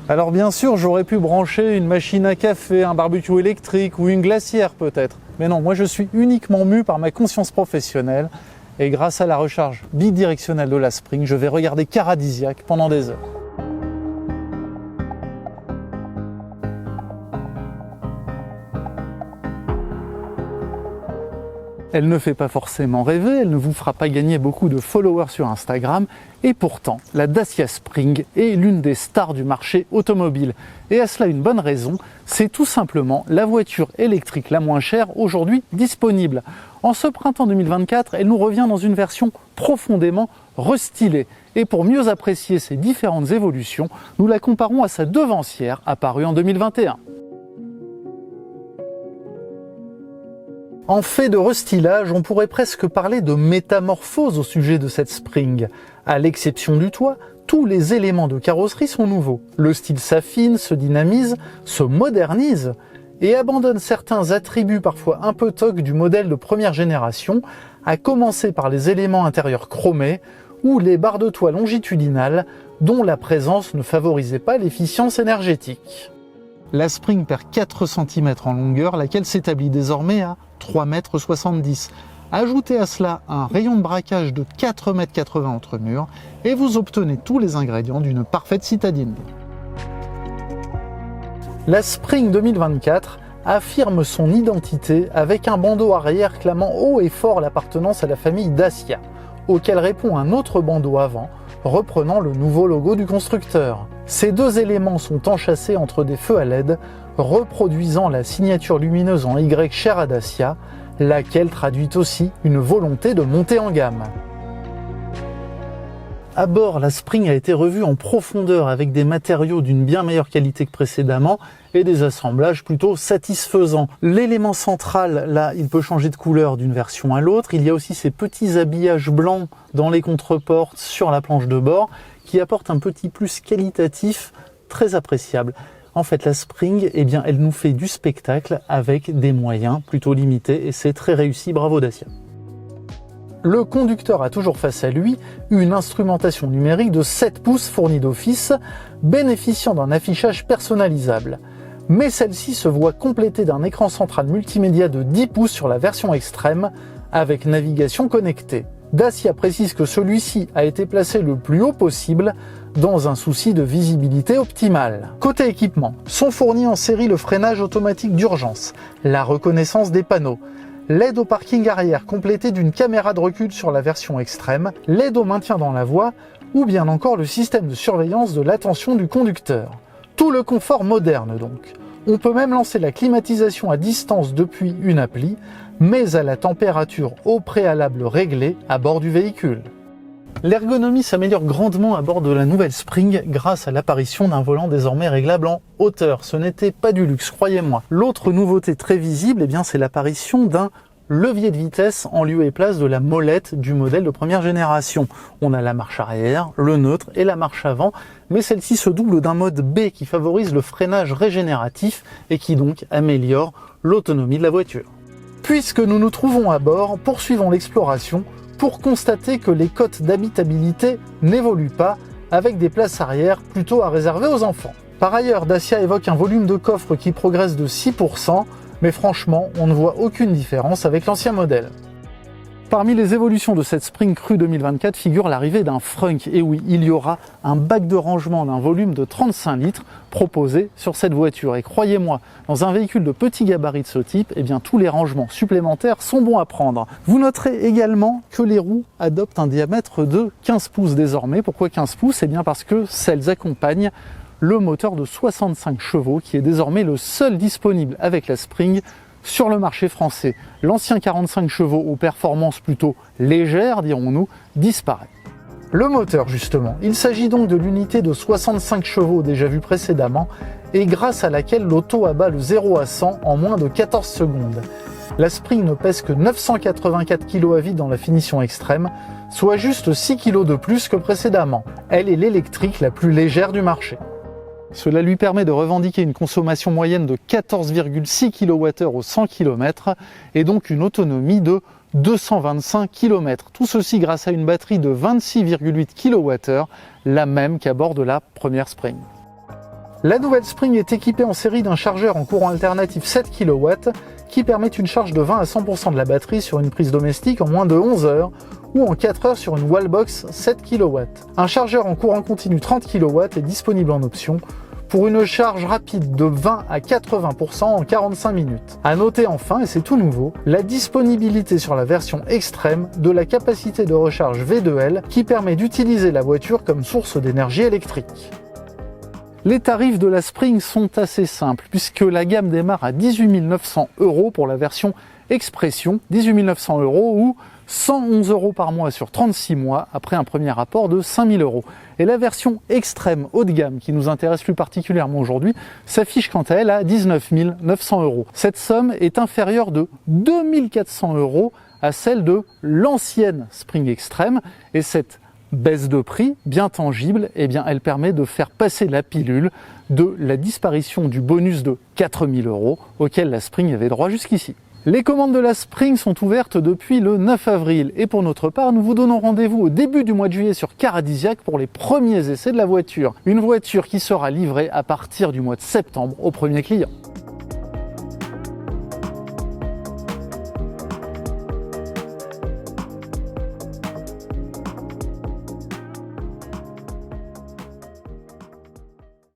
Alors bien sûr, j'aurais pu brancher une machine à café, un barbecue électrique ou une glacière peut-être. Mais non, moi je suis uniquement mu par ma conscience professionnelle et grâce à la recharge bidirectionnelle de la Spring, je vais regarder Caradisiac pendant des heures. Elle ne fait pas forcément rêver, elle ne vous fera pas gagner beaucoup de followers sur Instagram, et pourtant, la Dacia Spring est l'une des stars du marché automobile. Et à cela une bonne raison, c'est tout simplement la voiture électrique la moins chère aujourd'hui disponible. En ce printemps 2024, elle nous revient dans une version profondément restylée. Et pour mieux apprécier ces différentes évolutions, nous la comparons à sa devancière apparue en 2021. En fait de restylage, on pourrait presque parler de métamorphose au sujet de cette Spring. À l'exception du toit, tous les éléments de carrosserie sont nouveaux. Le style s'affine, se dynamise, se modernise et abandonne certains attributs parfois un peu tocs du modèle de première génération, à commencer par les éléments intérieurs chromés ou les barres de toit longitudinales dont la présence ne favorisait pas l'efficience énergétique. La Spring perd 4 cm en longueur, laquelle s'établit désormais à 3,70 m. Ajoutez à cela un rayon de braquage de 4,80 m entre murs et vous obtenez tous les ingrédients d'une parfaite citadine. La Spring 2024 affirme son identité avec un bandeau arrière clamant haut et fort l'appartenance à la famille Dacia, auquel répond un autre bandeau avant, reprenant le nouveau logo du constructeur. Ces deux éléments sont enchâssés entre des feux à LED, reproduisant la signature lumineuse en Y chère à Dacia, laquelle traduit aussi une volonté de monter en gamme. À bord, la Spring a été revue en profondeur avec des matériaux d'une bien meilleure qualité que précédemment et des assemblages plutôt satisfaisants. L'élément central, là, il peut changer de couleur d'une version à l'autre. Il y a aussi ces petits habillages blancs dans les contreportes sur la planche de bord qui apportent un petit plus qualitatif très appréciable. En fait, la Spring, eh bien, elle nous fait du spectacle avec des moyens plutôt limités et c'est très réussi, bravo Dacia. Le conducteur a toujours face à lui une instrumentation numérique de 7 pouces fournie d'office, bénéficiant d'un affichage personnalisable. Mais celle-ci se voit complétée d'un écran central multimédia de 10 pouces sur la version extrême, avec navigation connectée. Dacia précise que celui-ci a été placé le plus haut possible, dans un souci de visibilité optimale. Côté équipement, sont fournis en série le freinage automatique d'urgence, la reconnaissance des panneaux, l'aide au parking arrière complétée d'une caméra de recul sur la version extrême, l'aide au maintien dans la voie ou bien encore le système de surveillance de l'attention du conducteur. Tout le confort moderne donc. On peut même lancer la climatisation à distance depuis une appli, mais à la température au préalable réglée à bord du véhicule. L'ergonomie s'améliore grandement à bord de la nouvelle Spring grâce à l'apparition d'un volant désormais réglable en hauteur. Ce n'était pas du luxe, croyez-moi. L'autre nouveauté très visible, eh bien, c'est l'apparition d'un levier de vitesse en lieu et place de la molette du modèle de première génération. On a la marche arrière, le neutre et la marche avant, mais celle-ci se double d'un mode B qui favorise le freinage régénératif et qui donc améliore l'autonomie de la voiture. Puisque nous nous trouvons à bord, poursuivons l'exploration pour constater que les cotes d'habitabilité n'évoluent pas, avec des places arrière plutôt à réserver aux enfants. Par ailleurs, Dacia évoque un volume de coffre qui progresse de 6%, mais franchement, on ne voit aucune différence avec l'ancien modèle. Parmi les évolutions de cette Spring Crue 2024 figure l'arrivée d'un Frunk. Et oui, il y aura un bac de rangement d'un volume de 35 litres proposé sur cette voiture. Et croyez-moi, dans un véhicule de petit gabarit de ce type, eh bien, tous les rangements supplémentaires sont bons à prendre. Vous noterez également que les roues adoptent un diamètre de 15 pouces désormais. Pourquoi 15 pouces ? Eh bien parce que celles accompagnent le moteur de 65 chevaux qui est désormais le seul disponible avec la Spring sur le marché français. L'ancien 45 chevaux aux performances plutôt légères, dirons-nous, disparaît. Le moteur justement, il s'agit donc de l'unité de 65 chevaux déjà vue précédemment et grâce à laquelle l'auto abat le 0 à 100 en moins de 14 secondes. La Spring ne pèse que 984 kg à vide dans la finition extrême, soit juste 6 kg de plus que précédemment. Elle est l'électrique la plus légère du marché. Cela lui permet de revendiquer une consommation moyenne de 14,6 kWh au 100 km et donc une autonomie de 225 km. Tout ceci grâce à une batterie de 26,8 kWh, la même qu'à bord de la première Spring. La nouvelle Spring est équipée en série d'un chargeur en courant alternatif 7 kW qui permet une charge de 20 à 100% de la batterie sur une prise domestique en moins de 11 heures ou en 4 heures sur une Wallbox 7 kW. Un chargeur en courant continu 30 kW est disponible en option pour une charge rapide de 20 à 80% en 45 minutes. À noter enfin, et c'est tout nouveau, la disponibilité sur la version extrême de la capacité de recharge V2L qui permet d'utiliser la voiture comme source d'énergie électrique. Les tarifs de la Spring sont assez simples puisque la gamme démarre à 18 900 € pour la version Expression, 18 900 € ou 111 € par mois sur 36 mois après un premier rapport de 5 000 €. Et la version extrême haut de gamme qui nous intéresse plus particulièrement aujourd'hui s'affiche quant à elle à 19 900 €. Cette somme est inférieure de 2 400 € à celle de l'ancienne Spring Extreme et cette baisse de prix bien tangible, eh bien, elle permet de faire passer la pilule de la disparition du bonus de 4 000 € auquel la Spring avait droit jusqu'ici. Les commandes de la Spring sont ouvertes depuis le 9 avril et pour notre part, nous vous donnons rendez-vous au début du mois de juillet sur Caradisiac pour les premiers essais de la voiture. Une voiture qui sera livrée à partir du mois de septembre aux premiers clients.